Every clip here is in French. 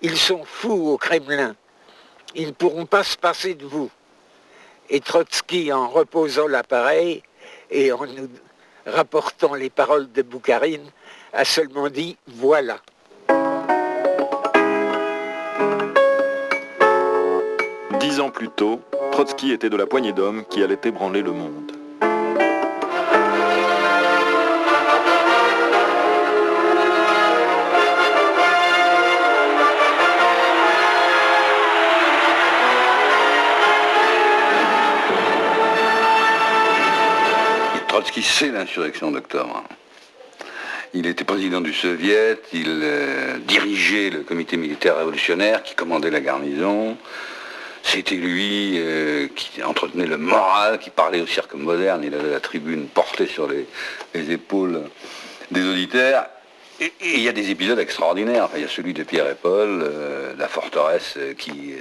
Ils sont fous au Kremlin. Ils ne pourront pas se passer de vous. Et Trotsky, en reposant l'appareil et en nous rapportant les paroles de Boukharine, a seulement dit « voilà ». 10 ans plus tôt, Trotsky était de la poignée d'hommes qui allaient ébranler le monde. Trotsky, c'est l'insurrection d'octobre. Il était président du Soviet, il dirigeait le comité militaire révolutionnaire qui commandait la garnison. C'était lui qui entretenait le moral, qui parlait au cirque moderne. Il avait la tribune portée sur les épaules des auditeurs. Et il y a des épisodes extraordinaires. Enfin, il y a celui de Pierre et Paul, la forteresse qui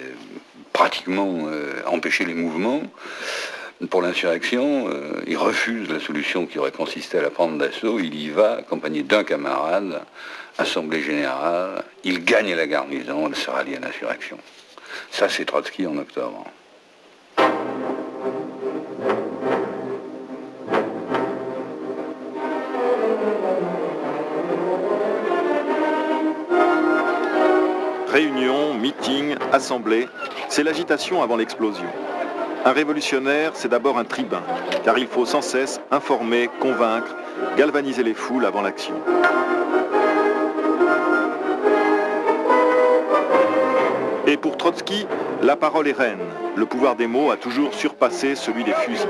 pratiquement empêchait les mouvements. Pour l'insurrection, il refuse la solution qui aurait consisté à la prendre d'assaut. Il y va, accompagné d'un camarade, assemblée générale. Il gagne la garnison, elle se rallie à l'insurrection. Ça, c'est Trotsky en octobre. Réunions, meetings, assemblées, c'est l'agitation avant l'explosion. Un révolutionnaire, c'est d'abord un tribun, car il faut sans cesse informer, convaincre, galvaniser les foules avant l'action. Et pour Trotsky, la parole est reine. Le pouvoir des mots a toujours surpassé celui des fusils.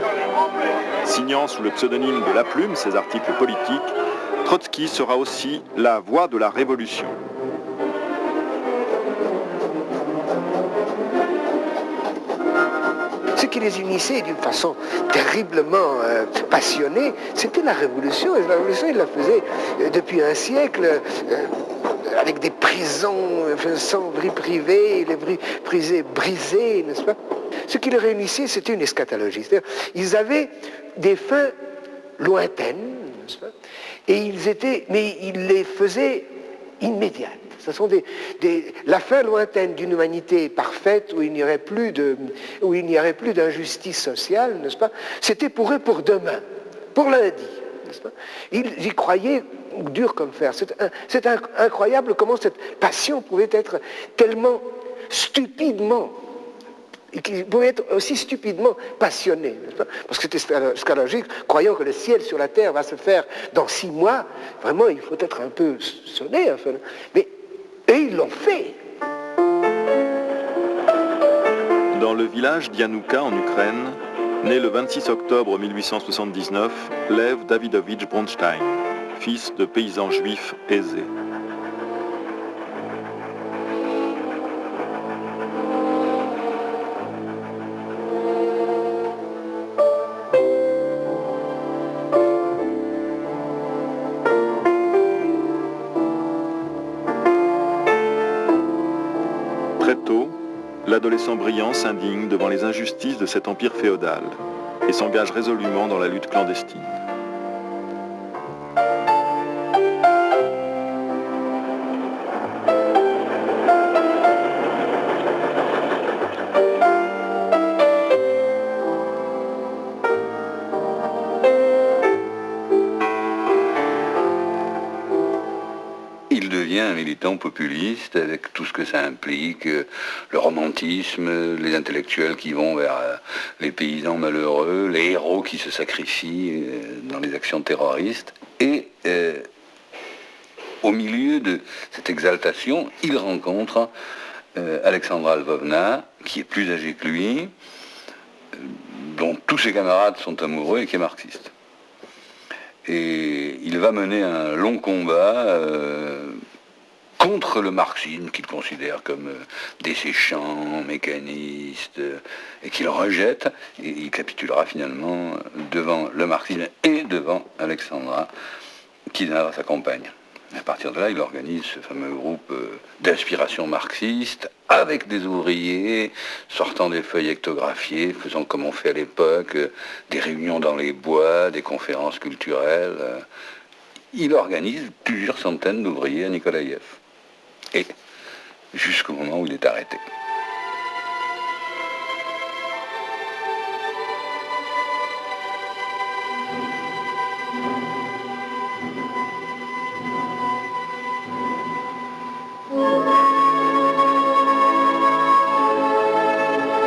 Signant sous le pseudonyme de La Plume ses articles politiques, Trotsky sera aussi la voix de la révolution. Ce qui les unissait d'une façon terriblement passionnée, c'était la révolution. Et la révolution, il la faisait depuis un siècle, avec des prisons sans vie privée, les prisés brisés, n'est-ce pas? Ce qui les réunissait, c'était une eschatologie. C'est-à-dire, ils avaient des fins lointaines, n'est-ce pas? Mais ils les faisaient immédiates. Ce sont la fin lointaine d'une humanité parfaite où il n'y aurait plus d'injustice sociale, n'est-ce pas? C'était pour eux pour demain, pour lundi, n'est-ce pas? Ils y croyaient dur comme fer. C'est incroyable comment cette passion pouvait être tellement stupidement, et qui pouvait être aussi stupidement passionné, n'est-ce pas? Parce que c'était scatologique, croyant que le ciel sur la terre va se faire dans 6 mois. Vraiment, il faut être un peu sonné, enfin. Et ils l'ont fait. Dans le village d'Yanouka en Ukraine, né le 26 octobre 1879, Lev Davidovitch Bronstein, fils de paysans juifs aisés. L'adolescent brillant s'indigne devant les injustices de cet empire féodal et s'engage résolument dans la lutte clandestine. Il devient un militant populiste avec tout ce que ça implique, le romantisme, les intellectuels qui vont vers les paysans malheureux, les héros qui se sacrifient dans les actions terroristes. Et au milieu de cette exaltation, il rencontre Alexandra Lvovna, qui est plus âgée que lui, dont tous ses camarades sont amoureux et qui est marxiste. Et il va mener un long combat contre le marxisme qu'il considère comme desséchant, mécaniste, et qu'il rejette. Et il capitulera finalement devant le marxisme et devant Alexandra, qui s'accompagne. À partir de là, il organise ce fameux groupe d'inspiration marxiste avec des ouvriers, sortant des feuilles hectographiées, faisant comme on fait à l'époque, des réunions dans les bois, des conférences culturelles. Il organise plusieurs centaines d'ouvriers à Nikolaïev. Et jusqu'au moment où il est arrêté.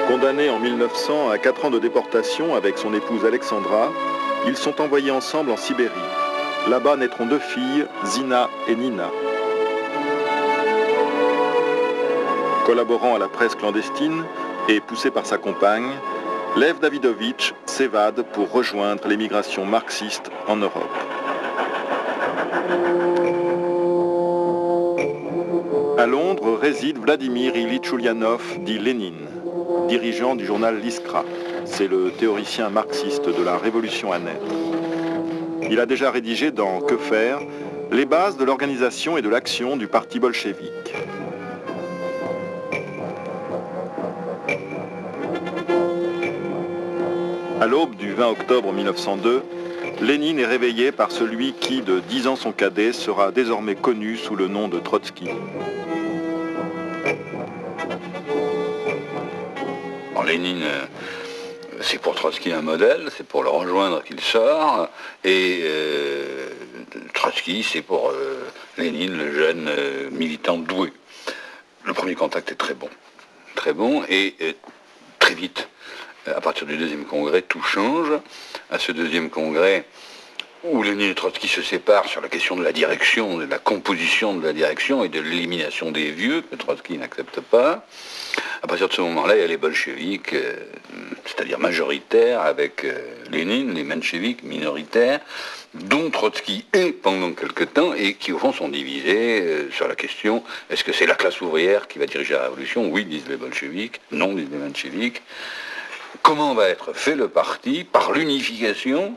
Condamnés en 1900 à 4 ans de déportation avec son épouse Alexandra, ils sont envoyés ensemble en Sibérie. Là-bas naîtront 2 filles, Zina et Nina. Collaborant à la presse clandestine et poussé par sa compagne, Lev Davidovitch s'évade pour rejoindre l'émigration marxiste en Europe. À Londres réside Vladimir Ilitch Ulyanov, dit Lénine, dirigeant du journal L'Iskra. C'est le théoricien marxiste de la révolution à naître. Il a déjà rédigé dans Que faire les bases de l'organisation et de l'action du parti bolchevique. À l'aube du 20 octobre 1902, Lénine est réveillé par celui qui, de 10 ans son cadet, sera désormais connu sous le nom de Trotsky. Lénine, c'est pour Trotsky un modèle, c'est pour le rejoindre qu'il sort, et Trotsky, c'est pour Lénine, le jeune militant doué. Le premier contact est très bon, et très vite, à partir du deuxième congrès, tout change. À ce deuxième congrès, où Lénine et Trotsky se séparent sur la question de la direction, de la composition de la direction et de l'élimination des vieux, que Trotsky n'accepte pas. À partir de ce moment-là, il y a les bolcheviks, c'est-à-dire majoritaires, avec Lénine, les mencheviks minoritaires, dont Trotsky est pendant quelque temps, et qui au fond sont divisés sur la question, est-ce que c'est la classe ouvrière qui va diriger la révolution? Oui, disent les bolcheviks, non, disent les mencheviks. Comment va être fait le parti? Par l'unification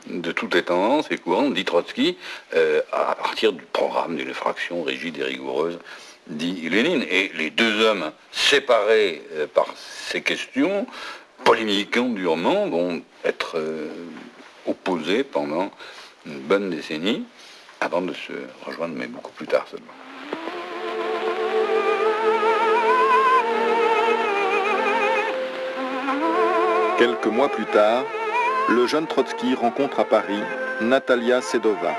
de toutes les tendances et courants, dit Trotsky, à partir du programme d'une fraction rigide et rigoureuse, dit Lénine. Et les deux hommes séparés par ces questions, polémiquant durement, vont être opposés pendant une bonne décennie, avant de se rejoindre, mais beaucoup plus tard seulement. Quelques mois plus tard, le jeune Trotsky rencontre à Paris Natalia Sedova,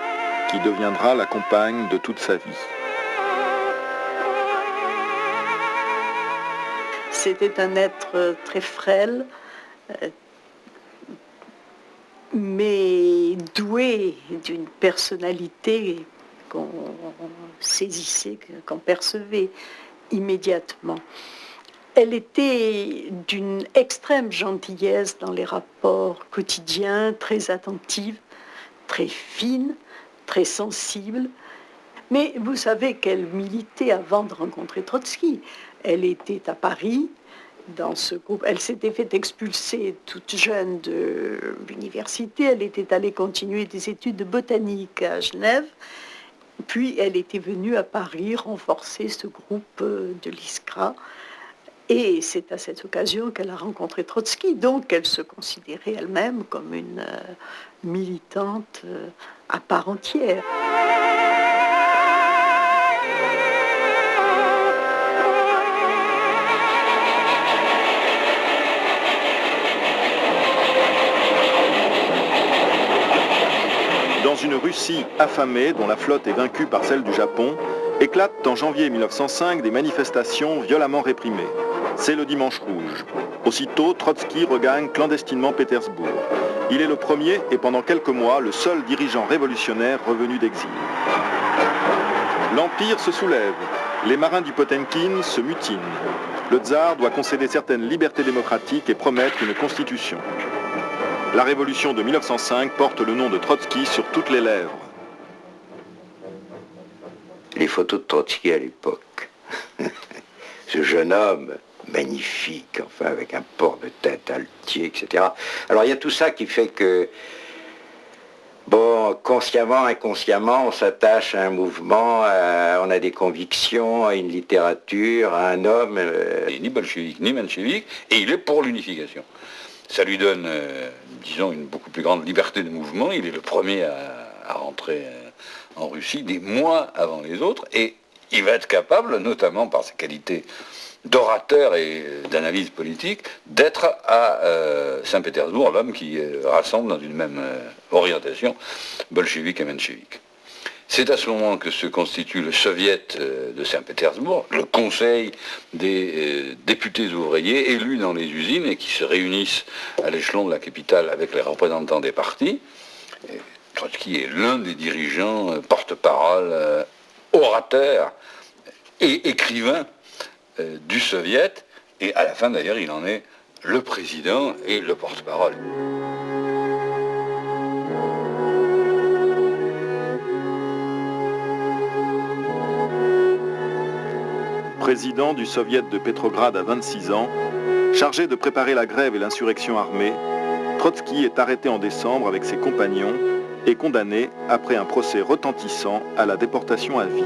qui deviendra la compagne de toute sa vie. C'était un être très frêle, mais doué d'une personnalité qu'on saisissait, qu'on percevait immédiatement. Elle était d'une extrême gentillesse dans les rapports quotidiens, très attentive, très fine, très sensible. Mais vous savez qu'elle militait avant de rencontrer Trotsky. Elle était à Paris, dans ce groupe. Elle s'était fait expulser toute jeune de l'université. Elle était allée continuer des études de botanique à Genève. Puis elle était venue à Paris renforcer ce groupe de l'Iskra. Et c'est à cette occasion qu'elle a rencontré Trotsky. Donc elle se considérait elle-même comme une militante à part entière. Dans une Russie affamée, dont la flotte est vaincue par celle du Japon, éclatent en janvier 1905 des manifestations violemment réprimées. C'est le Dimanche rouge. Aussitôt, Trotsky regagne clandestinement Pétersbourg. Il est le premier et pendant quelques mois le seul dirigeant révolutionnaire revenu d'exil. L'Empire se soulève. Les marins du Potemkin se mutinent. Le tsar doit concéder certaines libertés démocratiques et promettre une constitution. La révolution de 1905 porte le nom de Trotsky sur toutes les lèvres. Les photos de Trotsky à l'époque. Ce jeune homme magnifique, enfin avec un port de tête altier, etc. Alors il y a tout ça qui fait que, bon, consciemment, inconsciemment, on s'attache à un mouvement, on a des convictions, à une littérature, à un homme. Il n'est ni bolchevique ni menchevique, et il est pour l'unification. Ça lui donne, disons, une beaucoup plus grande liberté de mouvement. Il est le premier à rentrer en Russie des mois avant les autres, et il va être capable, notamment par ses qualités d'orateur et d'analyse politique, d'être à Saint-Pétersbourg l'homme qui rassemble dans une même orientation bolchevique et menchevique. C'est à ce moment que se constitue le soviet de Saint-Pétersbourg, le conseil des députés ouvriers élus dans les usines et qui se réunissent à l'échelon de la capitale avec les représentants des partis. Et Trotsky est l'un des dirigeants, porte-parole, orateur et écrivain du soviet, et à la fin d'ailleurs il en est le président et le porte-parole. Président du soviet de Pétrograd à 26 ans, chargé de préparer la grève et l'insurrection armée, Trotsky est arrêté en décembre avec ses compagnons et condamné, après un procès retentissant, à la déportation à vie.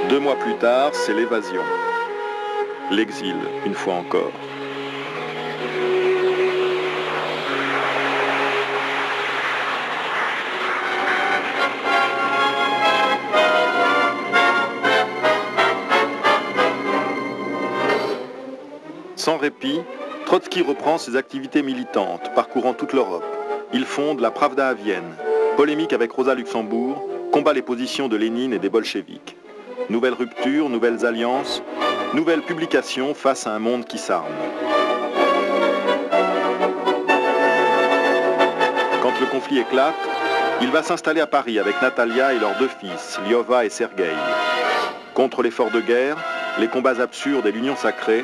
Deux mois plus tard, c'est l'évasion. L'exil, une fois encore. Sans répit, Trotsky reprend ses activités militantes, parcourant toute l'Europe. Il fonde la Pravda à Vienne, polémique avec Rosa Luxembourg, combat les positions de Lénine et des bolcheviks. Nouvelles ruptures, nouvelles alliances, nouvelles publications face à un monde qui s'arme. Quand le conflit éclate, il va s'installer à Paris avec Natalia et leurs deux fils, Lyova et Sergueï. Contre l'effort de guerre, les combats absurdes et l'union sacrée,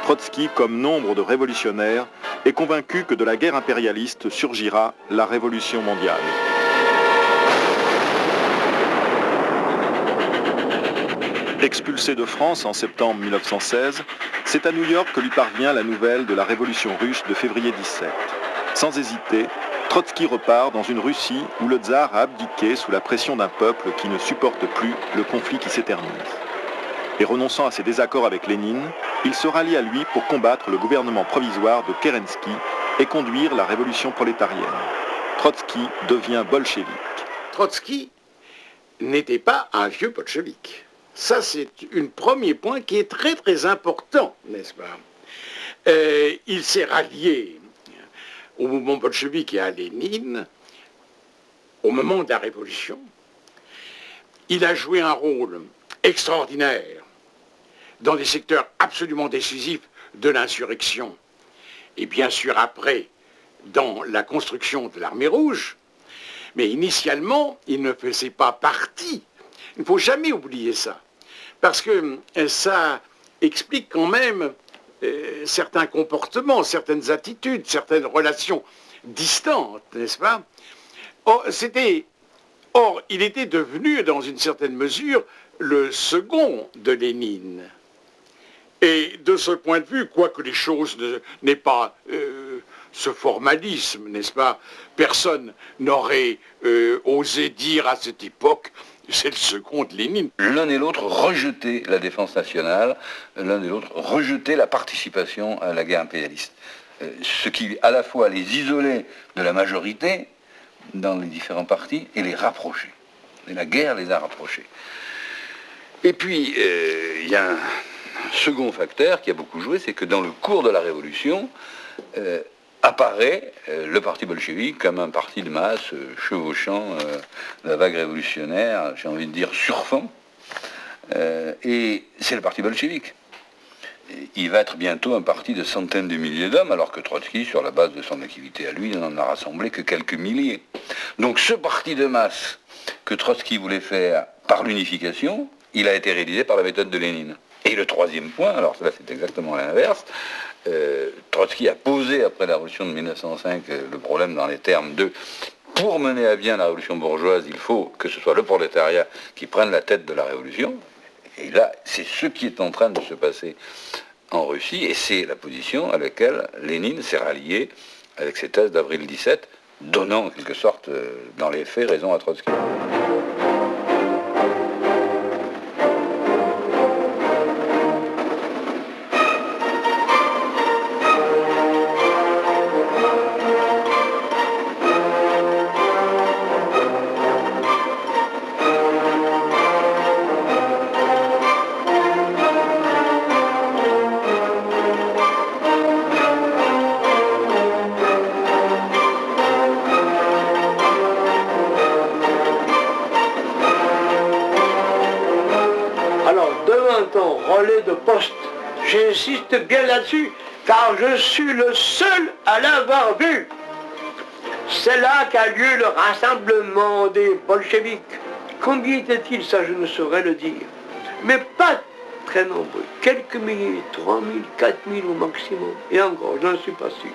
Trotsky, comme nombre de révolutionnaires, est convaincu que de la guerre impérialiste surgira la révolution mondiale. Expulsé de France en septembre 1916, c'est à New York que lui parvient la nouvelle de la révolution russe de février 17. Sans hésiter, Trotsky repart dans une Russie où le tsar a abdiqué sous la pression d'un peuple qui ne supporte plus le conflit qui s'éternise. Et renonçant à ses désaccords avec Lénine, il se rallie à lui pour combattre le gouvernement provisoire de Kerensky et conduire la révolution prolétarienne. Trotsky devient bolchevique. Trotsky n'était pas un vieux bolchevique. Ça, c'est un premier point qui est très très important, n'est-ce pas? Il s'est rallié au mouvement bolchevique et à Lénine au moment de la Révolution. Il a joué un rôle extraordinaire dans des secteurs absolument décisifs de l'insurrection. Et bien sûr après, dans la construction de l'armée rouge. Mais initialement, il ne faisait pas partie. Il ne faut jamais oublier ça. Parce que ça explique quand même certains comportements, certaines attitudes, certaines relations distantes, n'est-ce pas? Or, il était devenu, dans une certaine mesure, le second de Lénine. Et de ce point de vue, quoique les choses n'aient pas ce formalisme, n'est-ce pas? Personne n'aurait osé dire à cette époque, c'est le second de Lénine. L'un et l'autre rejetaient la défense nationale, l'un et l'autre rejetaient la participation à la guerre impérialiste. Ce qui, à la fois, les isolait de la majorité dans les différents partis et les rapprochait. Et la guerre les a rapprochés. Et puis, il y a un second facteur qui a beaucoup joué, c'est que dans le cours de la Révolution, apparaît le parti bolchevique comme un parti de masse chevauchant la vague révolutionnaire, j'ai envie de dire surfant, et c'est le parti bolchevique. Il va être bientôt un parti de centaines de milliers d'hommes, alors que Trotsky, sur la base de son activité à lui, n'en a rassemblé que quelques milliers. Donc ce parti de masse que Trotsky voulait faire par l'unification, il a été réalisé par la méthode de Lénine. Et le troisième point, alors là c'est exactement l'inverse, Trotsky a posé après la révolution de 1905 le problème dans les termes de pour mener à bien la révolution bourgeoise, il faut que ce soit le prolétariat qui prenne la tête de la révolution. Et là, c'est ce qui est en train de se passer en Russie, et c'est la position à laquelle Lénine s'est rallié avec ses thèses d'avril 17, donnant en quelque sorte, dans les faits, raison à Trotsky. important relais de poste. J'insiste bien là-dessus, car je suis le seul à l'avoir vu. C'est là qu'a lieu le rassemblement des bolcheviks. Combien était-il, ça je ne saurais le dire. Mais pas très nombreux. Quelques milliers, 3 000, 4 000 au maximum. Et encore, je n'en suis pas sûr.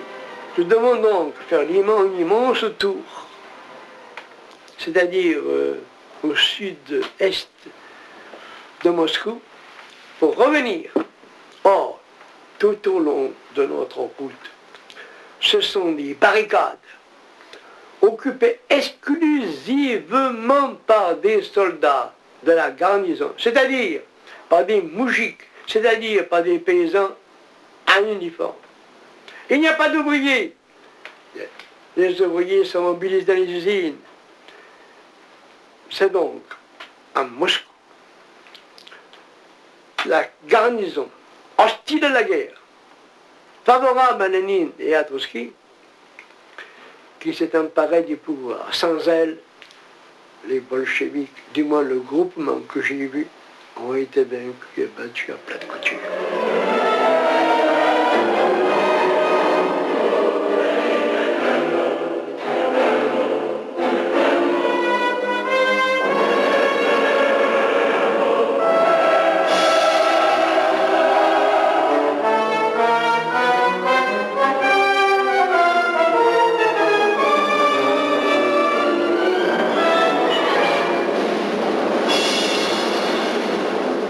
Nous devons donc faire l'immense tour, c'est-à-dire au sud-est de Moscou, pour revenir. Or, tout au long de notre route, ce sont des barricades occupées exclusivement par des soldats de la garnison, c'est-à-dire par des moujiks, c'est-à-dire par des paysans en uniforme. Il n'y a pas d'ouvriers. Les ouvriers sont mobilisés dans les usines. C'est donc à Moscou la garnison hostile à la guerre, favorable à Lénine et à Trotsky, qui s'est emparé du pouvoir. Sans elle, les bolcheviks, du moins le groupement que j'ai vu, ont été vaincus et battus à plat de couture.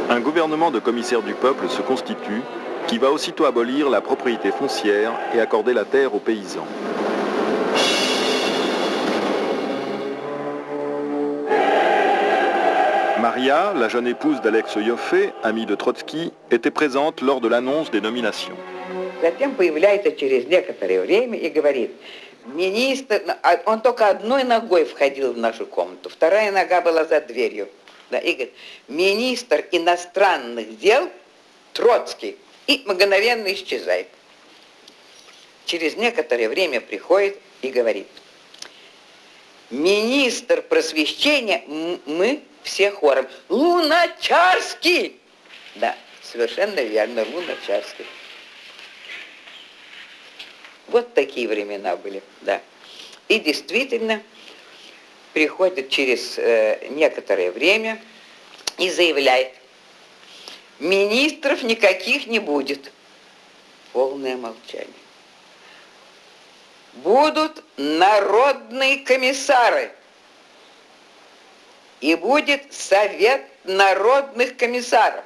Un gouvernement de commissaires du peuple se constitue, qui va aussitôt abolir la propriété foncière et accorder la terre aux paysans. Maria, la jeune épouse d'Alex Йоффе, ami de Trotsky, était présente lors de l'annonce des nominations. Затем появляется через некоторое время и говорит, министр, он только одной ногой входил в нашу комнату, вторая нога была за дверью. Да, и говорит, министр иностранных дел Троцкий, и мгновенно исчезает. Через некоторое время приходит и говорит, министр просвещения, мы все хором, Луначарский! Да, совершенно верно, Луначарский. Вот такие времена были, да. И действительно приходит через некоторое время и заявляет, министров никаких не будет. Полное молчание. Будут народные комиссары. И будет совет народных комиссаров.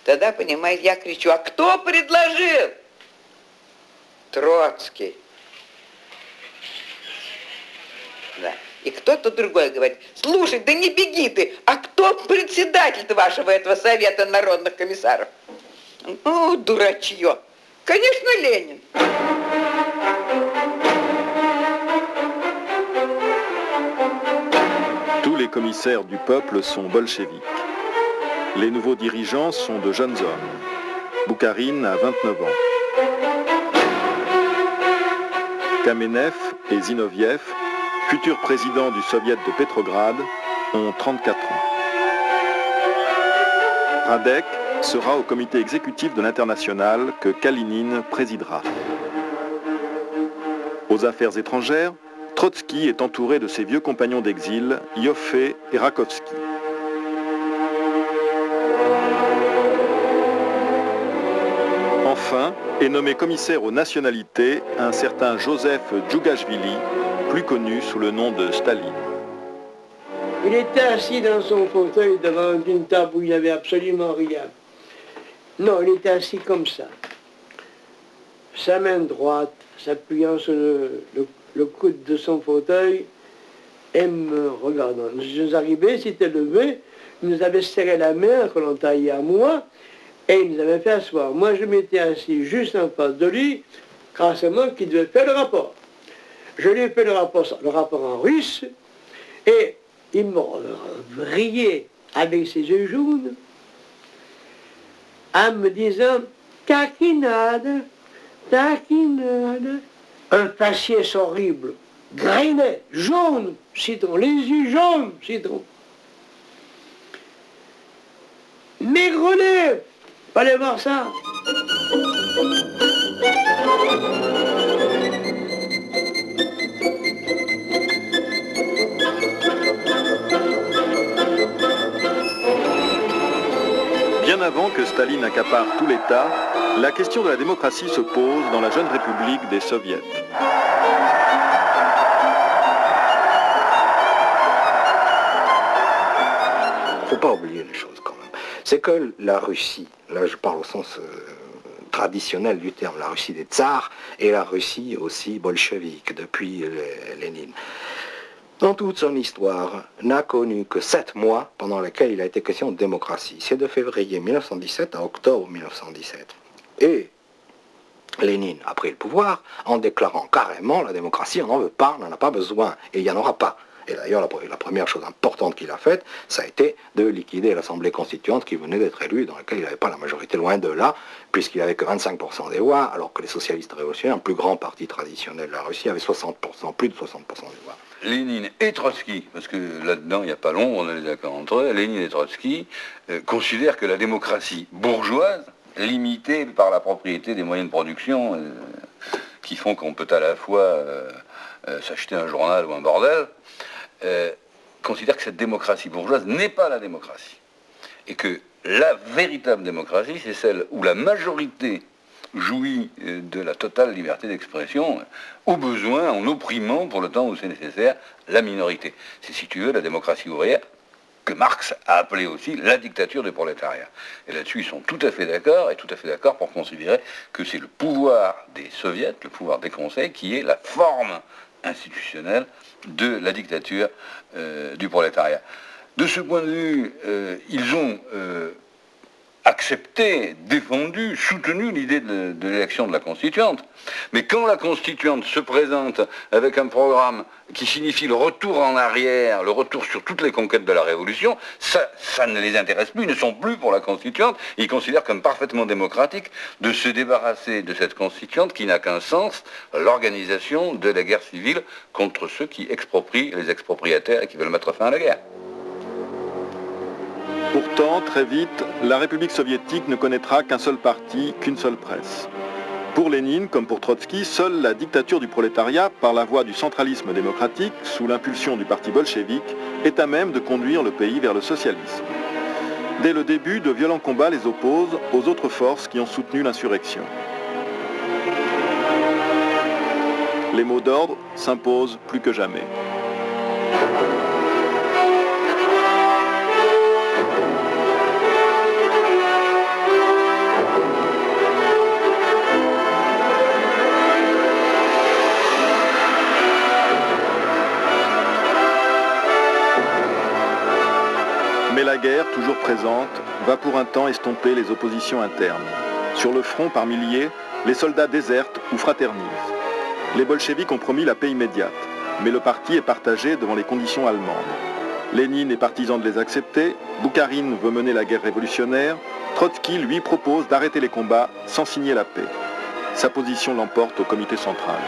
Тогда, понимаете, я кричу, а кто предложил? Троцкий. Да. И кто-то другой говорит, слушай, да не беги ты, а кто председатель вашего этого совета народных комиссаров? Ну, дурачье. Конечно, Ленин. Tous les commissaires du peuple sont bolcheviques. Les nouveaux dirigeants sont de jeunes hommes. Boukharine a 29 ans. Kamenev et Zinoviev, futurs présidents du soviet de Petrograd, ont 34 ans. Radek sera au comité exécutif de l'Internationale que Kalinine présidera. Aux affaires étrangères, Trotsky est entouré de ses vieux compagnons d'exil, Yoffe et Rakovsky. Enfin, est nommé commissaire aux nationalités un certain Joseph Djougashvili, plus connu sous le nom de Staline. Il était assis dans son fauteuil devant une table où il n'y avait absolument rien. Non, il était assis comme ça. Sa main droite s'appuyant sur le coude de son fauteuil et me regardant. Nous arrivés, s'était levé, il nous avait serré la main, que l'on taillait à moi, et il nous avait fait asseoir. Moi, je m'étais assis juste en face de lui, grâce à moi qui devait faire le rapport. Je lui ai fait le rapport en russe, et il me riait avec ses yeux jaunes, en me disant « taquinade, taquinade ». Un faciès horrible, grainé, jaune, citron, les yeux jaunes, citron. Mes grenets! Allez voir ça! Bien avant que Staline accapare tout l'État, la question de la démocratie se pose dans la jeune république des Soviets. Il ne faut pas oublier les choses quand même. C'est que la Russie, là je parle au sens traditionnel du terme, la Russie des tsars et la Russie aussi bolchevique depuis Lénine, dans toute son histoire, n'a connu que 7 mois pendant lesquels il a été question de démocratie. C'est de février 1917 à octobre 1917. Et Lénine a pris le pouvoir en déclarant carrément la démocratie, on n'en veut pas, on n'en a pas besoin, et il n'y en aura pas. Et d'ailleurs, la première chose importante qu'il a faite, ça a été de liquider l'Assemblée constituante qui venait d'être élue, dans laquelle il n'avait pas la majorité, loin de là, puisqu'il n'avait que 25% des voix, alors que les socialistes révolutionnaires, un plus grand parti traditionnel de la Russie, avaient 60%, plus de 60% des voix. Lénine et Trotsky, parce que là-dedans il n'y a pas long, on a les accords entre eux, Lénine et Trotsky considèrent que la démocratie bourgeoise, limitée par la propriété des moyens de production, qui font qu'on peut à la fois s'acheter un journal ou un bordel, considère que cette démocratie bourgeoise n'est pas la démocratie. Et que la véritable démocratie, c'est celle où la majorité jouit de la totale liberté d'expression, au besoin, en opprimant, pour le temps où c'est nécessaire, la minorité. C'est, si tu veux, la démocratie ouvrière, que Marx a appelé aussi la dictature du prolétariat. Et là-dessus, ils sont tout à fait d'accord, et tout à fait d'accord pour considérer que c'est le pouvoir des soviets, le pouvoir des conseils, qui est la forme institutionnelle de la dictature du prolétariat. De ce point de vue, ils ont accepté, défendu, soutenu l'idée de l'élection de la constituante. Mais quand la constituante se présente avec un programme qui signifie le retour en arrière, le retour sur toutes les conquêtes de la Révolution, ça ne les intéresse plus, ils ne sont plus pour la constituante. Ils considèrent comme parfaitement démocratique de se débarrasser de cette constituante qui n'a qu'un sens, l'organisation de la guerre civile contre ceux qui exproprient les expropriataires et qui veulent mettre fin à la guerre. Pourtant, très vite, la République soviétique ne connaîtra qu'un seul parti, qu'une seule presse. Pour Lénine, comme pour Trotsky, seule la dictature du prolétariat, par la voie du centralisme démocratique, sous l'impulsion du parti bolchevique, est à même de conduire le pays vers le socialisme. Dès le début, de violents combats les opposent aux autres forces qui ont soutenu l'insurrection. Les mots d'ordre s'imposent plus que jamais. Mais la guerre, toujours présente, va pour un temps estomper les oppositions internes. Sur le front, par milliers, les soldats désertent ou fraternisent. Les bolcheviks ont promis la paix immédiate, mais le parti est partagé devant les conditions allemandes. Lénine est partisan de les accepter, Boukharine veut mener la guerre révolutionnaire, Trotsky, lui, propose d'arrêter les combats sans signer la paix. Sa position l'emporte au comité central.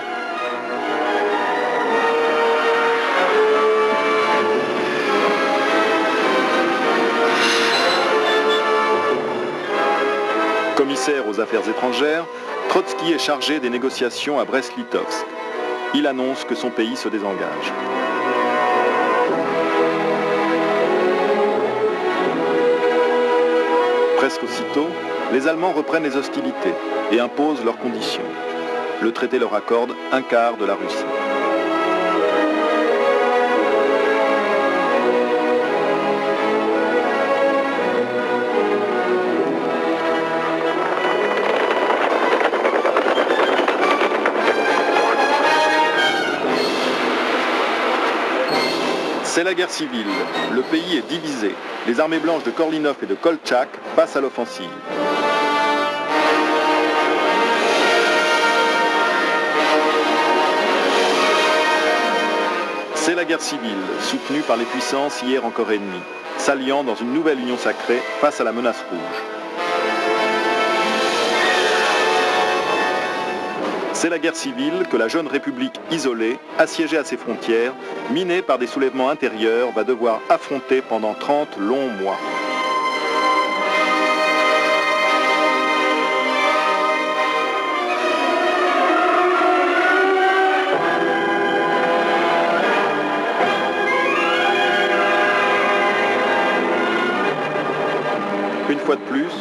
Commissaire aux affaires étrangères, Trotsky est chargé des négociations à Brest-Litovsk. Il annonce que son pays se désengage. Presque aussitôt, les Allemands reprennent les hostilités et imposent leurs conditions. Le traité leur accorde un quart de la Russie. C'est la guerre civile. Le pays est divisé. Les armées blanches de Korlinov et de Koltchak passent à l'offensive. C'est la guerre civile, soutenue par les puissances hier encore ennemies, s'alliant dans une nouvelle union sacrée face à la menace rouge. C'est la guerre civile que la jeune République isolée, assiégée à ses frontières, minée par des soulèvements intérieurs, va devoir affronter pendant 30 longs mois. fois de plus,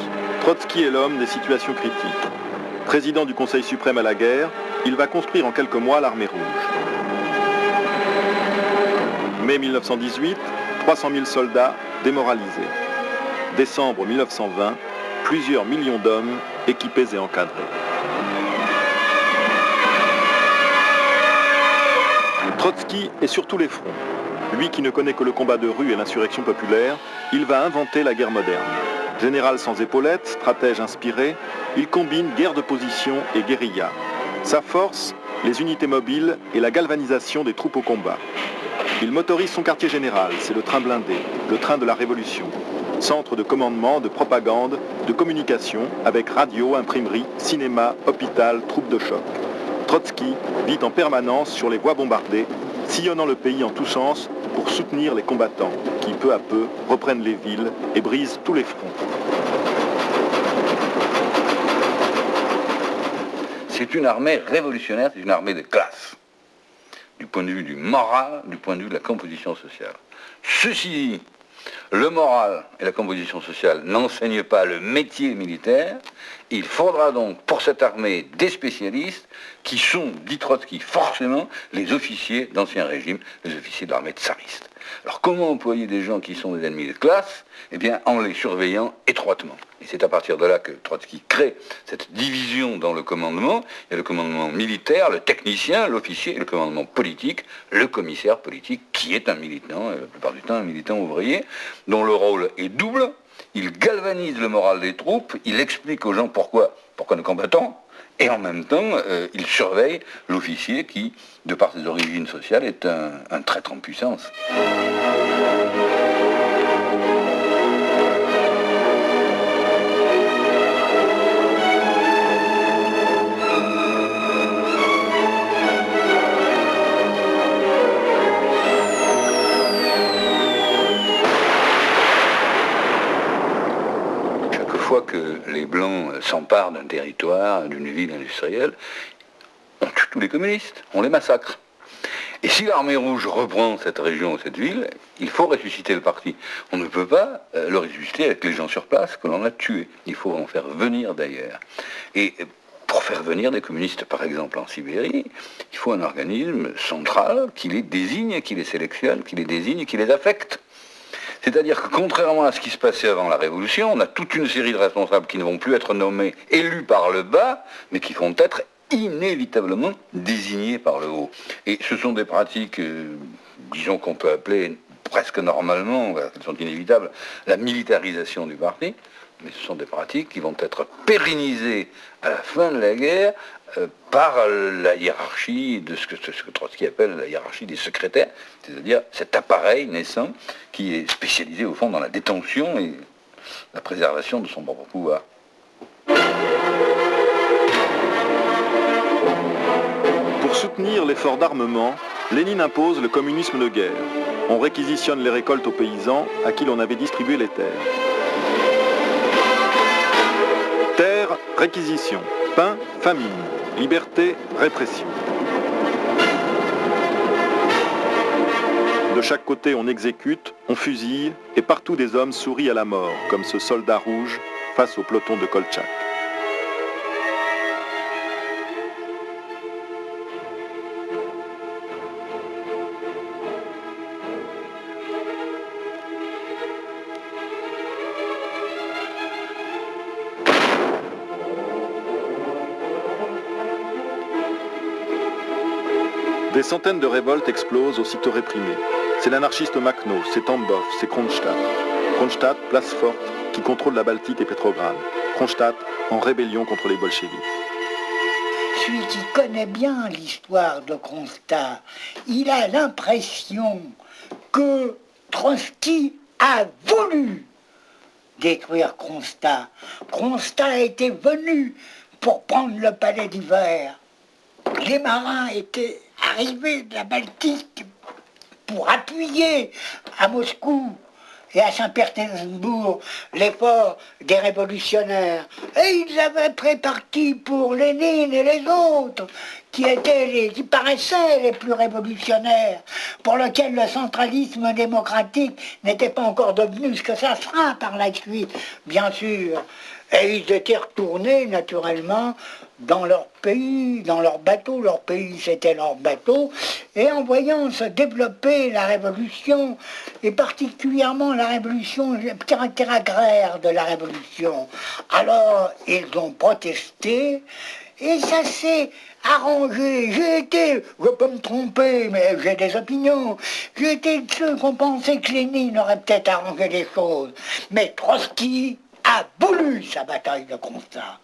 Trotsky est l'homme des situations critiques. Président du Conseil suprême à la guerre, il va construire en quelques mois l'armée rouge. Mai 1918, 300 000 soldats démoralisés. Décembre 1920, plusieurs millions d'hommes équipés et encadrés. Trotsky est sur tous les fronts. Lui qui ne connaît que le combat de rue et l'insurrection populaire, il va inventer la guerre moderne. Général sans épaulettes, stratège inspiré, il combine guerre de position et guérilla. Sa force, les unités mobiles et la galvanisation des troupes au combat. Il motorise son quartier général, c'est le train blindé, le train de la révolution. Centre de commandement, de propagande, de communication, avec radio, imprimerie, cinéma, hôpital, troupes de choc. Trotsky vit en permanence sur les voies bombardées, sillonnant le pays en tous sens pour soutenir les combattants qui, peu à peu, reprennent les villes et brisent tous les fronts. C'est une armée révolutionnaire, c'est une armée de classe, du point de vue du moral, du point de vue de la composition sociale. Ceci dit, le moral et la composition sociale n'enseignent pas le métier militaire. Il faudra donc pour cette armée des spécialistes qui sont, dit Trotsky, forcément les officiers d'Ancien Régime, les officiers de l'armée tsariste. Alors comment employer des gens qui sont des ennemis de classe? Eh bien en les surveillant étroitement. Et c'est à partir de là que Trotsky crée cette division dans le commandement. Il y a le commandement militaire, le technicien, l'officier, et le commandement politique, le commissaire politique, qui est un militant, la plupart du temps un militant ouvrier, dont le rôle est double. Il galvanise le moral des troupes, il explique aux gens pourquoi nous combattons, et en même temps, il surveille l'officier qui, de par ses origines sociales, est un traître en puissance. Fois que les Blancs s'emparent d'un territoire, d'une ville industrielle, on tue tous les communistes, on les massacre. Et si l'armée rouge reprend cette région ou cette ville, il faut ressusciter le parti. On ne peut pas le ressusciter avec les gens sur place que l'on a tués. Il faut en faire venir d'ailleurs. Et pour faire venir des communistes, par exemple en Sibérie, il faut un organisme central qui les désigne, qui les sélectionne, qui les désigne, qui les affecte. C'est-à-dire que contrairement à ce qui se passait avant la Révolution, on a toute une série de responsables qui ne vont plus être nommés, élus par le bas, mais qui vont être inévitablement désignés par le haut. Et ce sont des pratiques, disons qu'on peut appeler presque normalement, elles sont inévitables, la militarisation du parti, mais ce sont des pratiques qui vont être pérennisées à la fin de la guerre par la hiérarchie de ce que Trotsky appelle la hiérarchie des secrétaires, c'est-à-dire cet appareil naissant qui est spécialisé au fond dans la détention et la préservation de son propre pouvoir. Pour soutenir l'effort d'armement, Lénine impose le communisme de guerre. On réquisitionne les récoltes aux paysans à qui l'on avait distribué les terres. Terre, réquisition. Pain, famine. Liberté, répression. De chaque côté, on exécute, on fusille, et partout des hommes sourient à la mort, comme ce soldat rouge face au peloton de Koltchak. Des centaines de révoltes explosent aussitôt réprimées. C'est l'anarchiste Makhno, c'est Tambov, c'est Kronstadt. Kronstadt, place forte, qui contrôle la Baltique et Petrograd. Kronstadt, en rébellion contre les bolcheviks. Celui qui connaît bien l'histoire de Kronstadt, il a l'impression que Trotsky a voulu détruire Kronstadt. Kronstadt était venu pour prendre le palais d'hiver. Les marins étaient arrivés de la Baltique pour appuyer à Moscou et à Saint-Pétersbourg l'effort des révolutionnaires. Et ils avaient pris parti pour Lénine et les autres, qui paraissaient les plus révolutionnaires, pour lesquels le centralisme démocratique n'était pas encore devenu ce que ça sera par la suite, bien sûr. Et ils étaient retournés, naturellement, dans leur pays, dans leur bateau. Leur pays, c'était leur bateau. Et en voyant se développer la révolution, et particulièrement la révolution, le caractère agraire de la révolution, alors ils ont protesté, et ça s'est arrangé. Je peux me tromper, mais j'ai des opinions, j'ai été de ceux qui ont pensé que Lénine aurait peut-être arrangé les choses. Mais Trotsky a voulu sa bataille de Kronstadt.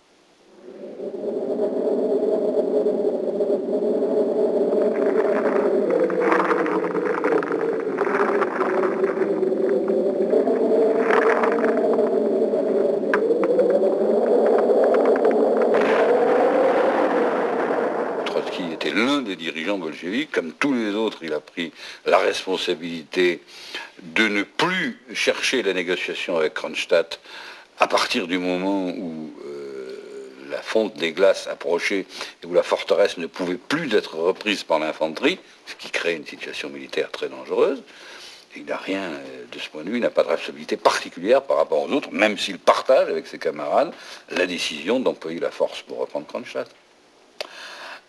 Trotsky était l'un des dirigeants bolcheviques. Comme tous les autres, il a pris la responsabilité de ne plus chercher la négociation avec Kronstadt à partir du moment où la fonte des glaces approchait et où la forteresse ne pouvait plus être reprise par l'infanterie, ce qui crée une situation militaire très dangereuse. Il n'a rien, de ce point de vue, il n'a pas de responsabilité particulière par rapport aux autres, même s'il partage avec ses camarades la décision d'employer la force pour reprendre Kronstadt.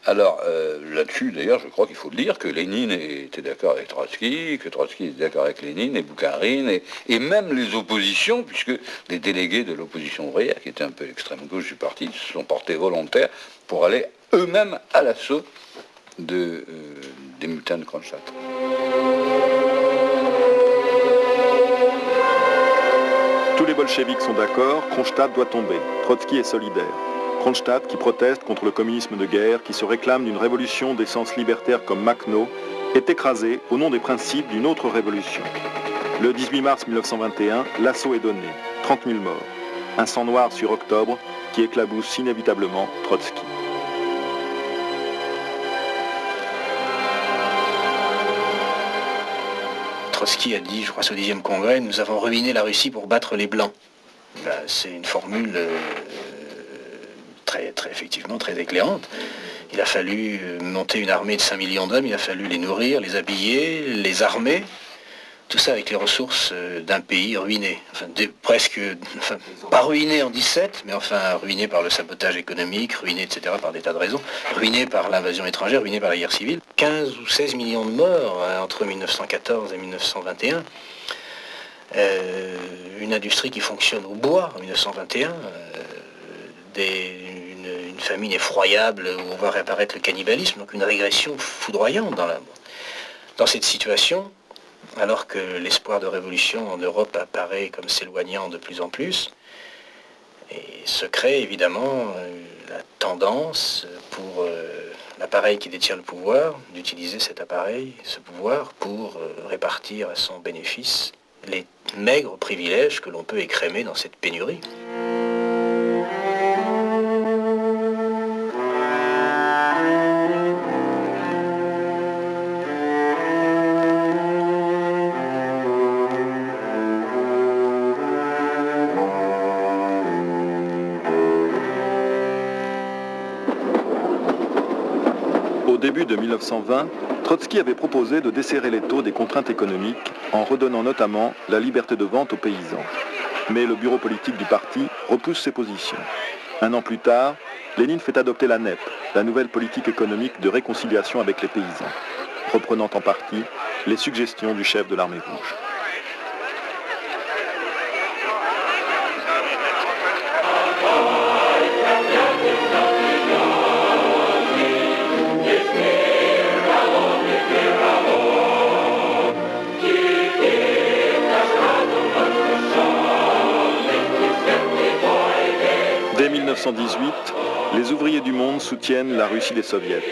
Alors, là-dessus, d'ailleurs, je crois qu'il faut le dire, que Lénine était d'accord avec Trotsky, que Trotsky était d'accord avec Lénine et Boukharine, et même les oppositions, puisque les délégués de l'opposition ouvrière, qui étaient un peu l'extrême gauche du parti, se sont portés volontaires pour aller eux-mêmes à l'assaut des mutins de Kronstadt. Tous les bolcheviks sont d'accord, Kronstadt doit tomber. Trotsky est solidaire. Kronstadt, qui proteste contre le communisme de guerre, qui se réclame d'une révolution d'essence libertaire comme Makhno, est écrasé au nom des principes d'une autre révolution. Le 18 mars 1921, l'assaut est donné, 30 000 morts. Un sang noir sur octobre qui éclabousse inévitablement Trotsky. Trotsky a dit, je crois, au 10e congrès, nous avons ruiné la Russie pour battre les Blancs. C'est une formule effectivement très éclairante. Il a fallu monter une armée de 5 millions d'hommes, il a fallu les nourrir, les habiller, les armer, tout ça avec les ressources d'un pays ruiné. Pas ruiné en 17, mais ruiné par le sabotage économique, ruiné, etc., par des tas de raisons, ruiné par l'invasion étrangère, ruiné par la guerre civile. 15 ou 16 millions de morts entre 1914 et 1921. Une industrie qui fonctionne au bois en 1921, une famine effroyable où on va réapparaître le cannibalisme, donc une régression foudroyante dans cette situation, alors que l'espoir de révolution en Europe apparaît comme s'éloignant de plus en plus, et se crée évidemment la tendance pour l'appareil qui détient le pouvoir d'utiliser cet appareil, ce pouvoir, pour répartir à son bénéfice les maigres privilèges que l'on peut écrémer dans cette pénurie. Au début de 1920, Trotsky avait proposé de desserrer l'étau des contraintes économiques en redonnant notamment la liberté de vente aux paysans. Mais le bureau politique du parti repousse ses positions. Un an plus tard, Lénine fait adopter la NEP, la nouvelle politique économique de réconciliation avec les paysans, reprenant en partie les suggestions du chef de l'armée rouge. Dès 1918, les ouvriers du monde soutiennent la Russie des soviets.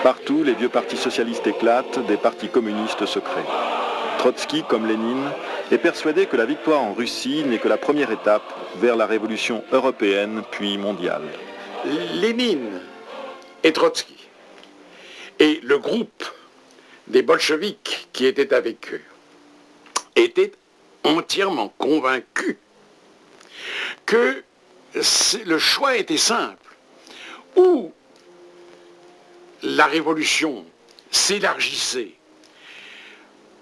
Partout, les vieux partis socialistes éclatent, des partis communistes se créent. Trotsky, comme Lénine, est persuadé que la victoire en Russie n'est que la première étape vers la révolution européenne puis mondiale. Lénine et Trotsky et le groupe des bolcheviks qui étaient avec eux étaient entièrement convaincu que le choix était simple. Ou la révolution s'élargissait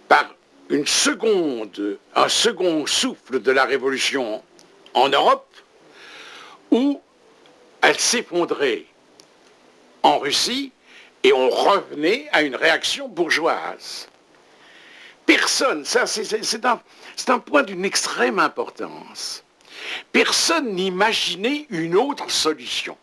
par un second souffle de la révolution en Europe, ou elle s'effondrait en Russie et on revenait à une réaction bourgeoise. Personne, ça c'est un point d'une extrême importance, personne n'imaginait une autre solution.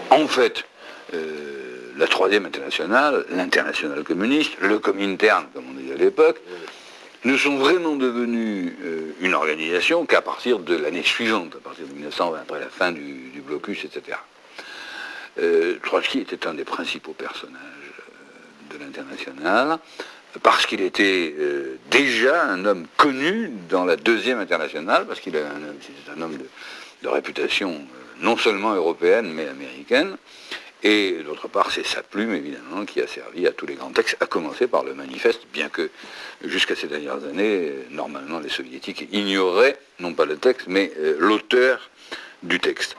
En fait, la Troisième Internationale, l'Internationale communiste, le Comintern, comme on disait à l'époque, ne sont vraiment devenus une organisation qu'à partir de l'année suivante, à partir de 1920, après la fin du blocus, etc. Trotsky était un des principaux personnages de l'Internationale, parce qu'il était déjà un homme connu dans la Deuxième Internationale, parce qu'il est un homme de réputation non seulement européenne, mais américaine. Et d'autre part, c'est sa plume, évidemment, qui a servi à tous les grands textes, à commencer par le manifeste, bien que jusqu'à ces dernières années, normalement, les soviétiques ignoraient, non pas le texte, mais l'auteur du texte.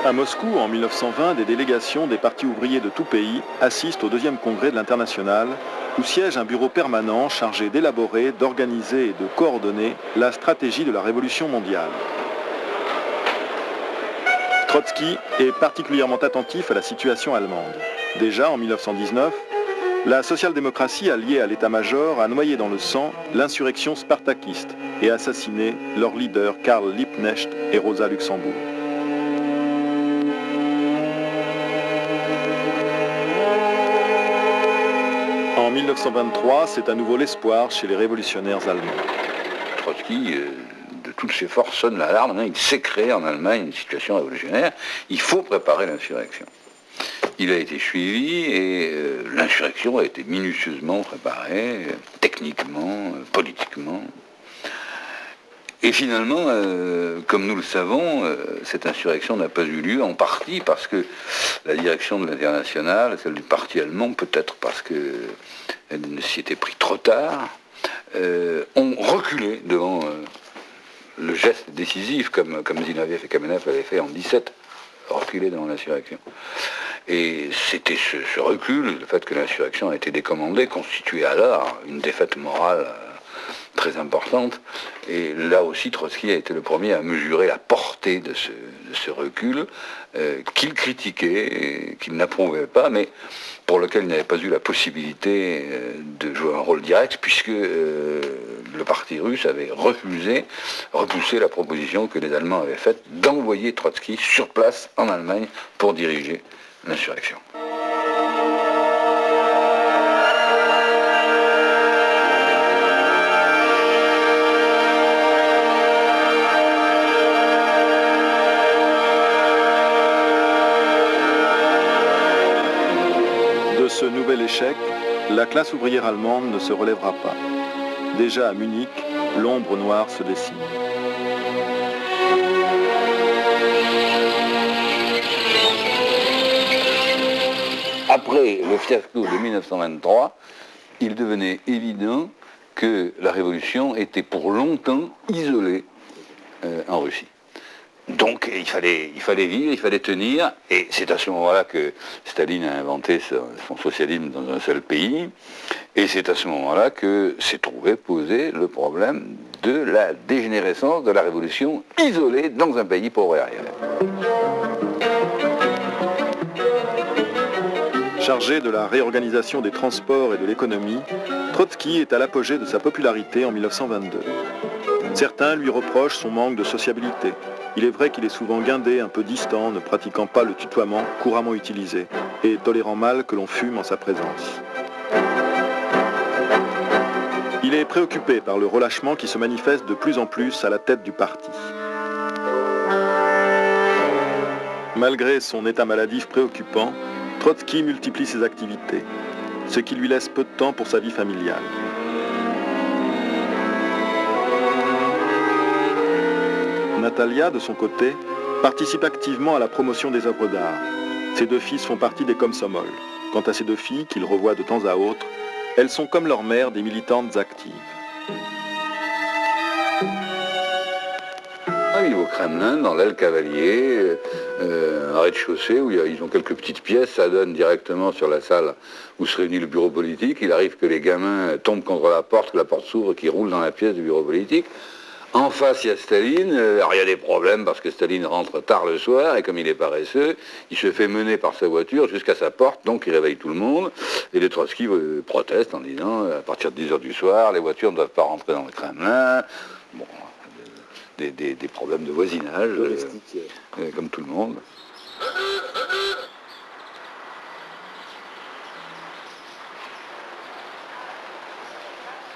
À Moscou, en 1920, des délégations des partis ouvriers de tout pays assistent au deuxième congrès de l'Internationale, où siège un bureau permanent chargé d'élaborer, d'organiser et de coordonner la stratégie de la révolution mondiale. Trotsky est particulièrement attentif à la situation allemande. Déjà en 1919, la social-démocratie alliée à l'état-major a noyé dans le sang l'insurrection spartakiste et assassiné leurs leaders Karl Liebknecht et Rosa Luxembourg. En 1923, c'est à nouveau l'espoir chez les révolutionnaires allemands. Trotsky, de toutes ses forces, sonne l'alarme. Il sait créer en Allemagne une situation révolutionnaire. Il faut préparer l'insurrection. Il a été suivi et l'insurrection a été minutieusement préparée, techniquement, politiquement. Et finalement, comme nous le savons, cette insurrection n'a pas eu lieu, en partie parce que la direction de l'Internationale, celle du parti allemand, peut-être parce qu'elle s'y était pris trop tard, ont reculé devant le geste décisif, comme Zinoviev et Kamenev l'avaient fait en 17, reculer devant l'insurrection. Et c'était ce recul, le fait que l'insurrection a été décommandée, constituait alors une défaite morale très importante. Et là aussi, Trotsky a été le premier à mesurer la portée de ce recul, qu'il critiquait, et qu'il n'approuvait pas, mais pour lequel il n'avait pas eu la possibilité de jouer un rôle direct, puisque le parti russe avait repoussé la proposition que les Allemands avaient faite d'envoyer Trotsky sur place en Allemagne pour diriger l'insurrection. De ce nouvel échec, la classe ouvrière allemande ne se relèvera pas. Déjà à Munich, l'ombre noire se dessine. Après le fiasco de 1923, il devenait évident que la révolution était pour longtemps isolée en Russie. Donc il fallait vivre, il fallait tenir, et c'est à ce moment-là que Staline a inventé son socialisme dans un seul pays, et c'est à ce moment-là que s'est trouvé posé le problème de la dégénérescence de la révolution isolée dans un pays pauvre et arriéré. Chargé de la réorganisation des transports et de l'économie, Trotsky est à l'apogée de sa popularité en 1922. Certains lui reprochent son manque de sociabilité. Il est vrai qu'il est souvent guindé, un peu distant, ne pratiquant pas le tutoiement couramment utilisé, et tolérant mal que l'on fume en sa présence. Il est préoccupé par le relâchement qui se manifeste de plus en plus à la tête du parti. Malgré son état maladif préoccupant, Trotsky multiplie ses activités, ce qui lui laisse peu de temps pour sa vie familiale. Natalia, de son côté, participe activement à la promotion des œuvres d'art. Ses deux fils font partie des Komsomol. Quant à ses deux filles, qu'il revoit de temps à autre, elles sont comme leur mère des militantes actives. Il est au Kremlin, dans l'aile Cavalier, un rez-de-chaussée où ils ont quelques petites pièces, ça donne directement sur la salle où se réunit le bureau politique. Il arrive que les gamins tombent contre la porte, que la porte s'ouvre, qu'ils roulent dans la pièce du bureau politique. En face, il y a Staline. Alors, il y a des problèmes parce que Staline rentre tard le soir et comme il est paresseux, il se fait mener par sa voiture jusqu'à sa porte, donc il réveille tout le monde. Et les Trotsky protestent en disant, à partir de 10h du soir, les voitures ne doivent pas rentrer dans le Kremlin. Bon, des problèmes de voisinage, comme tout le monde.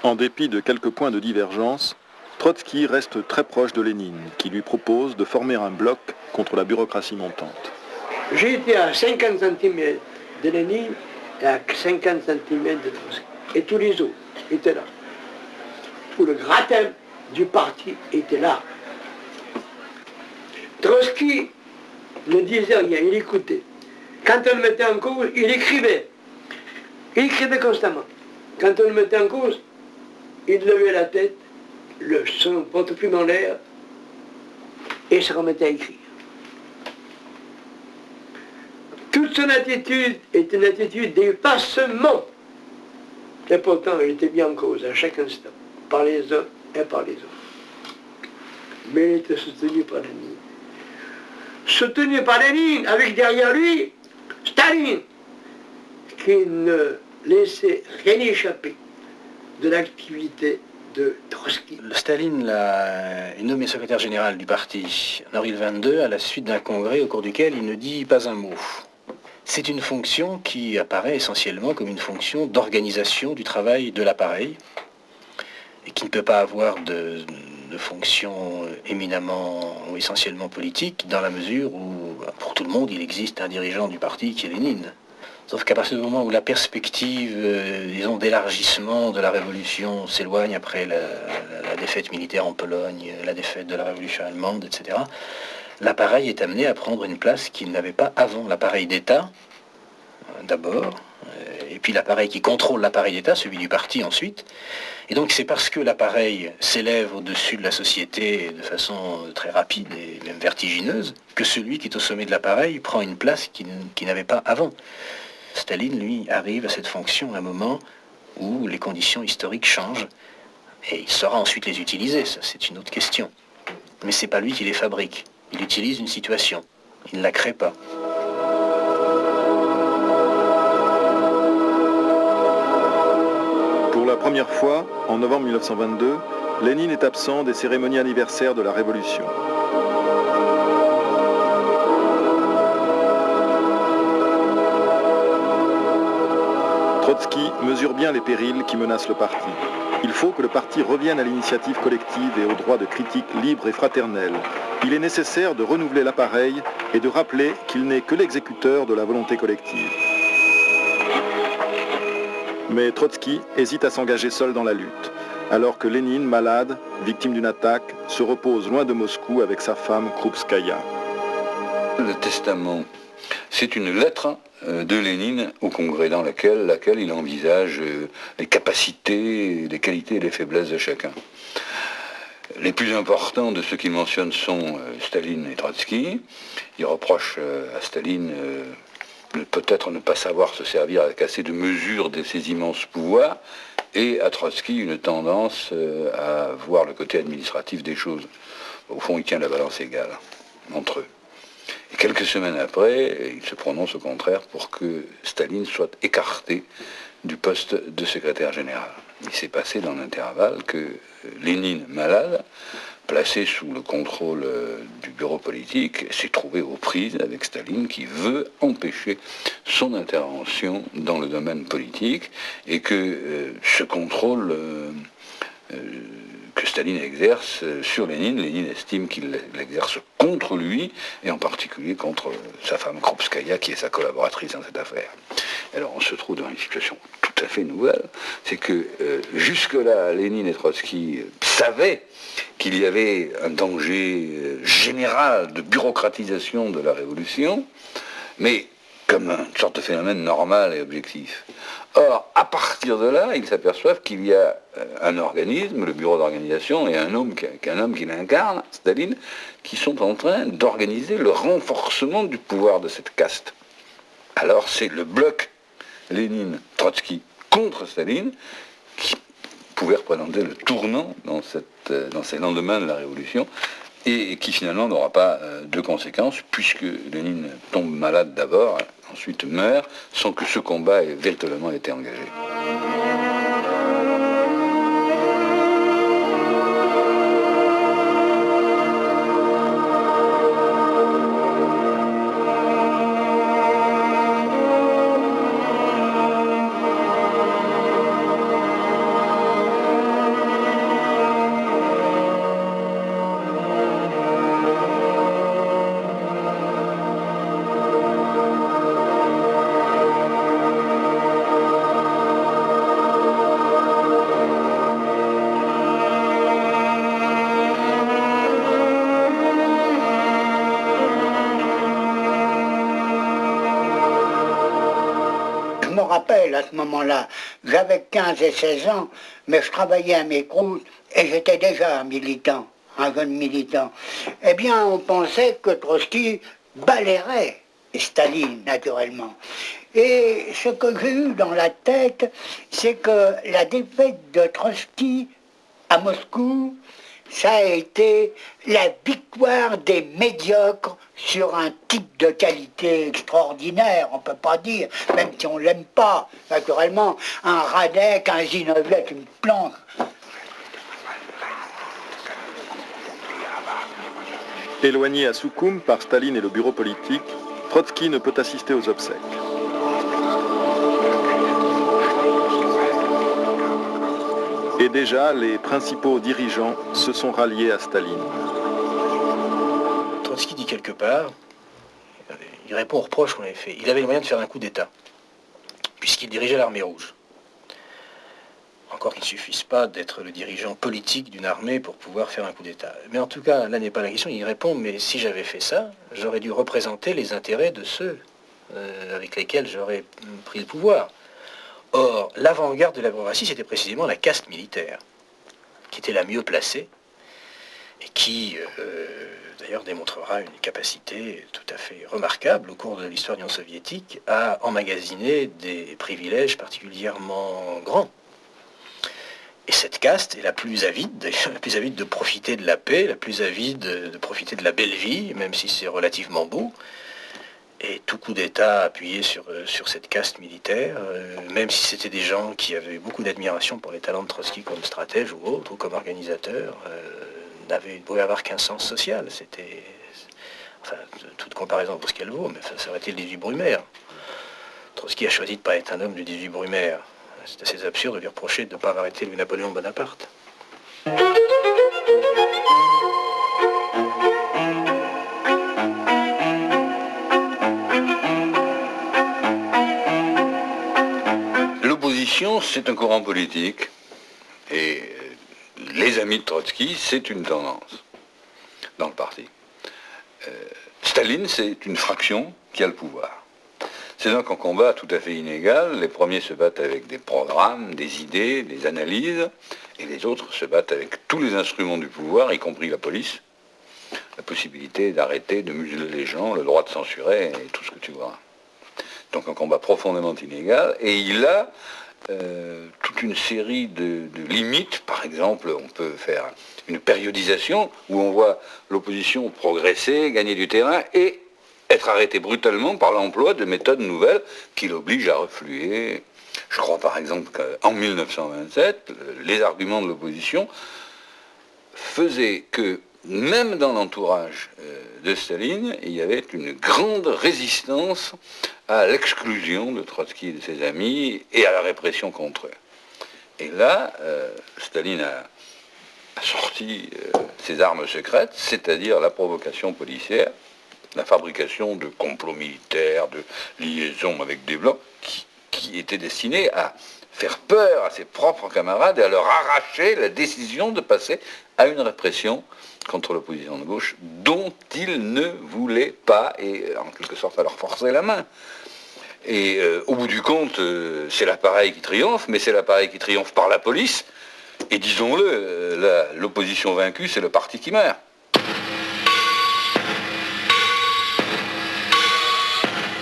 En dépit de quelques points de divergence, Trotsky reste très proche de Lénine, qui lui propose de former un bloc contre la bureaucratie montante. J'étais à 50 cm de Lénine et à 50 cm de Trotsky. Et tous les autres étaient là. Tout le gratin du parti était là. Trotsky ne disait rien, il écoutait. Quand on le mettait en cause, il écrivait. Il écrivait constamment. Quand on le mettait en cause, il levait la tête, son porte-plume en l'air, et se remettait à écrire. Toute son attitude est une attitude d'effacement. Et pourtant, il était bien en cause à chaque instant, par les uns et par les autres. Mais il était soutenu par Lénine. Soutenu par Lénine, avec derrière lui Staline, qui ne laissait rien échapper de l'activité de Trotsky. Staline est nommé secrétaire général du parti en avril 22 à la suite d'un congrès au cours duquel il ne dit pas un mot. C'est une fonction qui apparaît essentiellement comme une fonction d'organisation du travail de l'appareil et qui ne peut pas avoir de fonction éminemment ou essentiellement politique dans la mesure où, pour tout le monde, il existe un dirigeant du parti qui est Lénine. Sauf qu'à partir du moment où la perspective, disons, d'élargissement de la révolution s'éloigne après la défaite militaire en Pologne, la défaite de la révolution allemande, etc., l'appareil est amené à prendre une place qu'il n'avait pas avant. L'appareil d'État, d'abord, et puis l'appareil qui contrôle l'appareil d'État, celui du parti ensuite. Et donc c'est parce que l'appareil s'élève au-dessus de la société de façon très rapide et même vertigineuse que celui qui est au sommet de l'appareil prend une place qu'il n'avait pas avant. Staline, lui, arrive à cette fonction à un moment où les conditions historiques changent et il saura ensuite les utiliser, ça c'est une autre question. Mais c'est pas lui qui les fabrique, il utilise une situation, il ne la crée pas. Pour la première fois, en novembre 1922, Lénine est absent des cérémonies anniversaires de la Révolution. Trotsky mesure bien les périls qui menacent le parti. Il faut que le parti revienne à l'initiative collective et au droit de critique libre et fraternelle. Il est nécessaire de renouveler l'appareil et de rappeler qu'il n'est que l'exécuteur de la volonté collective. Mais Trotsky hésite à s'engager seul dans la lutte, alors que Lénine, malade, victime d'une attaque, se repose loin de Moscou avec sa femme Krupskaya. Le testament, c'est une lettre de Lénine au Congrès dans laquelle il envisage les capacités, les qualités et les faiblesses de chacun. Les plus importants de ceux qu'il mentionne sont Staline et Trotsky. Il reproche à Staline peut-être ne pas savoir se servir avec assez de mesure de ses immenses pouvoirs, et à Trotsky une tendance à voir le côté administratif des choses. Au fond, il tient la balance égale entre eux. Et quelques semaines après, il se prononce au contraire pour que Staline soit écarté du poste de secrétaire général. il s'est passé dans l'intervalle que Lénine, malade, placé sous le contrôle du bureau politique, s'est trouvé aux prises avec Staline qui veut empêcher son intervention dans le domaine politique et que ce contrôle que Staline exerce sur Lénine estime qu'il l'exerce contre lui et en particulier contre sa femme Krupskaya qui est sa collaboratrice dans cette affaire. Alors on se trouve dans une situation tout à fait nouvelle, c'est que jusque-là Lénine et Trotsky savaient qu'il y avait un danger général de bureaucratisation de la révolution, mais comme une sorte de phénomène normal et objectif. Or, à partir de là, ils s'aperçoivent qu'il y a un organisme, le bureau d'organisation, et un homme qui l'incarne, Staline, qui sont en train d'organiser le renforcement du pouvoir de cette caste. Alors c'est le bloc Lénine-Trotsky contre Staline qui pouvait représenter le tournant dans ces lendemains de la Révolution et qui finalement n'aura pas de conséquences puisque Lénine tombe malade d'abord, ensuite meurt, sans que ce combat ait véritablement été engagé. À ce moment-là, j'avais 15 et 16 ans, mais je travaillais à mes croûtes et j'étais déjà un militant, un jeune militant. Eh bien, on pensait que Trotsky balayerait Staline, naturellement. Et ce que j'ai eu dans la tête, c'est que la défaite de Trotsky à Moscou, ça a été la victoire des médiocres sur un type de qualité extraordinaire, on ne peut pas dire, même si on ne l'aime pas, naturellement, un Radek, un Zinoviev, une planche. Éloigné à Soukoum par Staline et le bureau politique, Trotsky ne peut assister aux obsèques. Et déjà, les principaux dirigeants se sont ralliés à Staline. Trotsky dit quelque part, il répond aux reproches qu'on avait fait. Il avait le moyen de faire un coup d'État, puisqu'il dirigeait l'armée rouge. Encore qu'il ne suffise pas d'être le dirigeant politique d'une armée pour pouvoir faire un coup d'État. Mais en tout cas, là n'est pas la question. Il répond, mais si j'avais fait ça, j'aurais dû représenter les intérêts de ceux avec lesquels j'aurais pris le pouvoir. Or, l'avant-garde de la bureaucratie, c'était précisément la caste militaire, qui était la mieux placée, et qui, d'ailleurs, démontrera une capacité tout à fait remarquable au cours de l'histoire de l'Union soviétique à emmagasiner des privilèges particulièrement grands. Et cette caste est la plus avide, d'ailleurs, la plus avide de profiter de la paix, la plus avide de profiter de la belle vie, même si c'est relativement beau. Et tout coup d'État appuyé sur cette caste militaire, même si c'était des gens qui avaient beaucoup d'admiration pour les talents de Trotsky comme stratège ou autre, ou comme organisateur, ne pouvait avoir qu'un sens social. C'était, enfin, toute comparaison pour ce qu'elle vaut, mais ça aurait été le 18 Brumaire. Trotsky a choisi de ne pas être un homme du 18 Brumaire. C'est assez absurde de lui reprocher de ne pas avoir été Louis-Napoléon Bonaparte. L'opposition, c'est un courant politique, et les amis de Trotsky, c'est une tendance dans le parti. Staline, c'est une fraction qui a le pouvoir. C'est donc un combat tout à fait inégal. Les premiers se battent avec des programmes, des idées, des analyses, et les autres se battent avec tous les instruments du pouvoir, y compris la police, la possibilité d'arrêter, de museler les gens, le droit de censurer, et tout ce que tu vois. Donc un combat profondément inégal, et il a toute une série de limites. Par exemple, on peut faire une périodisation où on voit l'opposition progresser, gagner du terrain, et être arrêté brutalement par l'emploi de méthodes nouvelles qui l'obligent à refluer Je crois par exemple qu'en 1927, les arguments de l'opposition faisaient que, même dans l'entourage de Staline, il y avait une grande résistance à l'exclusion de Trotsky et de ses amis et à la répression contre eux. Et là, Staline a sorti ses armes secrètes, c'est-à-dire la provocation policière, la fabrication de complots militaires, de liaisons avec des blancs, qui étaient destinés à faire peur à ses propres camarades et à leur arracher la décision de passer à une répression contre l'opposition de gauche dont ils ne voulaient pas, et en quelque sorte à leur forcer la main. Et au bout du compte, c'est l'appareil qui triomphe, mais c'est l'appareil qui triomphe par la police, et disons-le, l'opposition vaincue, c'est le parti qui meurt.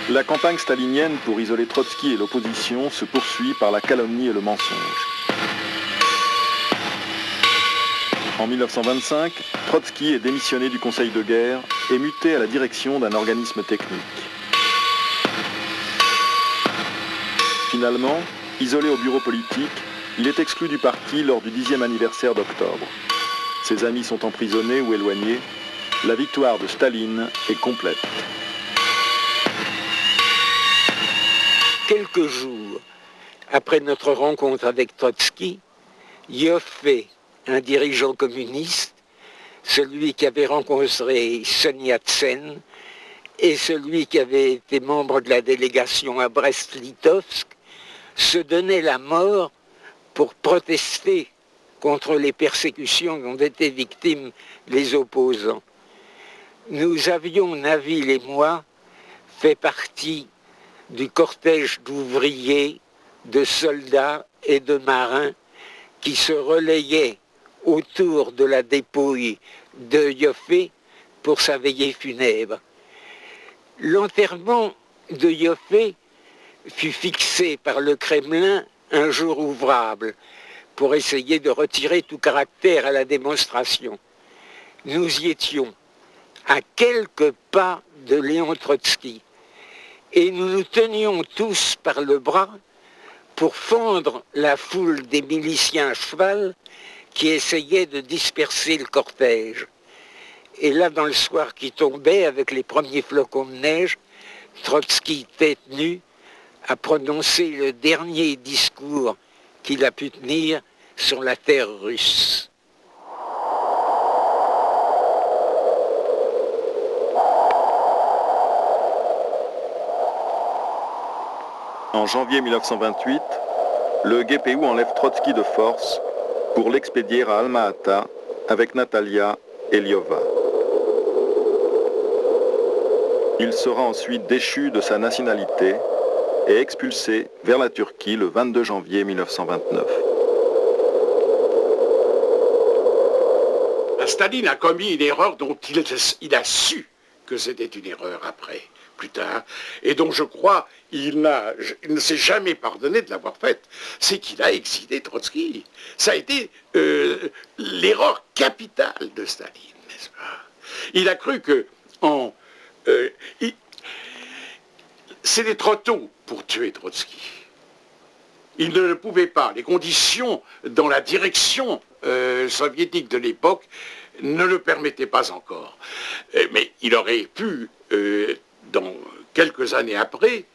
La campagne stalinienne pour isoler Trotsky et l'opposition se poursuit par la calomnie et le mensonge. En 1925, Trotsky est démissionné du Conseil de guerre et muté à la direction d'un organisme technique. Finalement, isolé au bureau politique, il est exclu du parti lors du 10e anniversaire d'octobre. Ses amis sont emprisonnés ou éloignés. La victoire de Staline est complète. Quelques jours après notre rencontre avec Trotsky, Yoffe, un dirigeant communiste, celui qui avait rencontré Sun Yat-sen et celui qui avait été membre de la délégation à Brest-Litovsk, se donnaient la mort pour protester contre les persécutions dont étaient victimes les opposants. Nous avions, Naville et moi, fait partie du cortège d'ouvriers, de soldats et de marins qui se relayaient autour de la dépouille de Yoffe pour sa veillée funèbre. L'enterrement de Yoffe fut fixé par le Kremlin un jour ouvrable pour essayer de retirer tout caractère à la démonstration. Nous y étions à quelques pas de Léon Trotsky et nous nous tenions tous par le bras pour fendre la foule des miliciens à cheval qui essayaient de disperser le cortège. Et là, dans le soir qui tombait, avec les premiers flocons de neige, Trotsky, tête nue, a prononcé le dernier discours qu'il a pu tenir sur la terre russe. En janvier 1928, le GPU enlève Trotsky de force pour l'expédier à Alma-Ata avec Natalia Eliova. Il sera ensuite déchu de sa nationalité et expulsé vers la Turquie le 22 janvier 1929. Staline a commis une erreur dont il a su que c'était une erreur après, plus tard, et dont je crois il ne s'est jamais pardonné de l'avoir faite. C'est qu'il a exilé Trotsky. Ça a été l'erreur capitale de Staline, n'est-ce pas? Il a cru que c'était trop tôt pour tuer Trotsky. Il ne le pouvait pas. Les conditions dans la direction soviétique de l'époque ne le permettaient pas encore. Mais il aurait pu, dans quelques années après,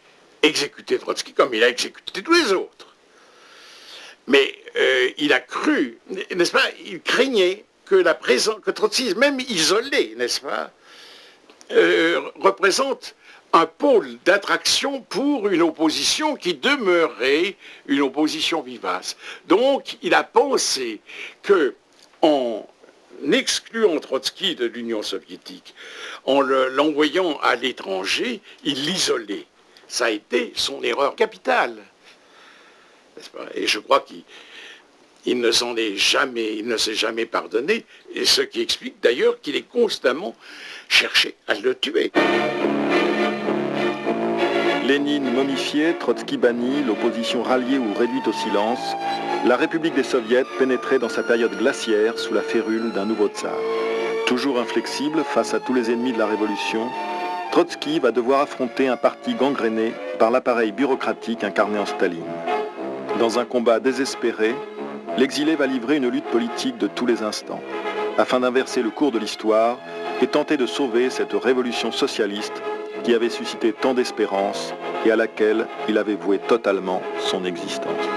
exécuter Trotsky comme il a exécuté tous les autres. Mais il a cru, n'est-ce pas, il craignait que que Trotsky, même isolé, n'est-ce pas, représente un pôle d'attraction pour une opposition qui demeurait une opposition vivace. Donc, il a pensé que, en excluant Trotsky de l'Union soviétique, en l'envoyant à l'étranger, il l'isolait. Ça a été son erreur capitale. N'est-ce pas? Et je crois qu'il ne s'est jamais pardonné, et ce qui explique d'ailleurs qu'il est constamment cherché à le tuer. Lénine momifié, Trotsky banni, l'opposition ralliée ou réduite au silence, la République des Soviets pénétrait dans sa période glaciaire sous la férule d'un nouveau tsar. Toujours inflexible face à tous les ennemis de la révolution, Trotsky va devoir affronter un parti gangréné par l'appareil bureaucratique incarné en Staline. Dans un combat désespéré, l'exilé va livrer une lutte politique de tous les instants, afin d'inverser le cours de l'histoire et tenter de sauver cette révolution socialiste qui avait suscité tant d'espérance et à laquelle il avait voué totalement son existence.